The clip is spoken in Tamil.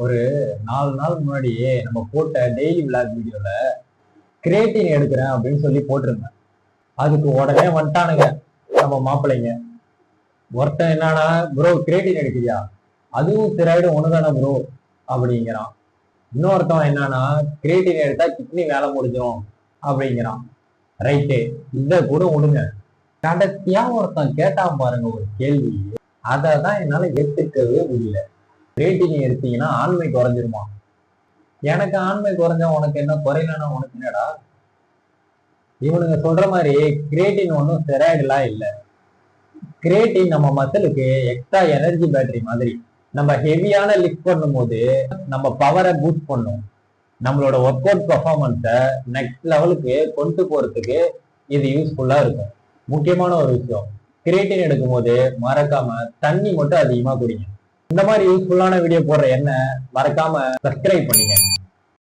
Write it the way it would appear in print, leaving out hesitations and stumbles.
ஒரு 4 நாள் முன்னாடி நம்ம போட்ட டெய்லி விளாக் வீடியோல கிரியேட்டின் எடுக்கிறேன் அப்படின்னு சொல்லி போட்டிருந்தேன். அதுக்கு உடனே வந்துட்டானுங்க நம்ம மாப்பிள்ளைங்க. ஒருத்தன் என்னன்னா, ப்ரோ கிரியேட்டின் எடுக்கிறியா, அதுவும் ஸ்டெராய்டு ஒண்ணுதானே ப்ரோ அப்படிங்கிறான். இன்னொருத்தன் என்னன்னா, கிரியேட்டின் எடுத்தா கிட்னி வேலை முடிஞ்சிடும் அப்படிங்கிறான். ரைட்டு, இத கூட விடுங்க. கடைசியா ஒருத்தன் கேட்டான் பாருங்க ஒரு கேள்வி, அதை தான் என்னால ஏத்துக்கவே முடியல. கிரியேட்டின் எடுத்தீங்கன்னா ஆண்மை குறைஞ்சிருமா? எனக்கு ஆண்மை குறைஞ்சா உனக்கு என்ன, குறையலன்னா உனக்கு என்னடா? இவனுங்க சொல்ற மாதிரி கிரியேட்டின் ஒன்றும் ஸ்டெராய்டுலாம் இல்லை. கிரியேட்டின் நம்ம மசிலுக்கு எக்ஸ்ட்ரா எனர்ஜி பேட்டரி மாதிரி. நம்ம ஹெவியான லிஃப்ட் பண்ணும் போது நம்ம பவரை பூஸ்ட் பண்ணும். நம்மளோட ஒர்க் அவுட் பெர்ஃபார்மன்ஸை நெக்ஸ்ட் லெவலுக்கு கொண்டு போறதுக்கு இது யூஸ்ஃபுல்லா இருக்கும். முக்கியமான ஒரு விஷயம், கிரியேட்டின் எடுக்கும் போது மறக்காம தண்ணி மட்டும் அதிகமா குடிங்க. இந்த மாதிரி யூஸ்ஃபுல்லான வீடியோ போடுற என்ன மறக்காம சப்ஸ்கிரைப் பண்ணிக்க.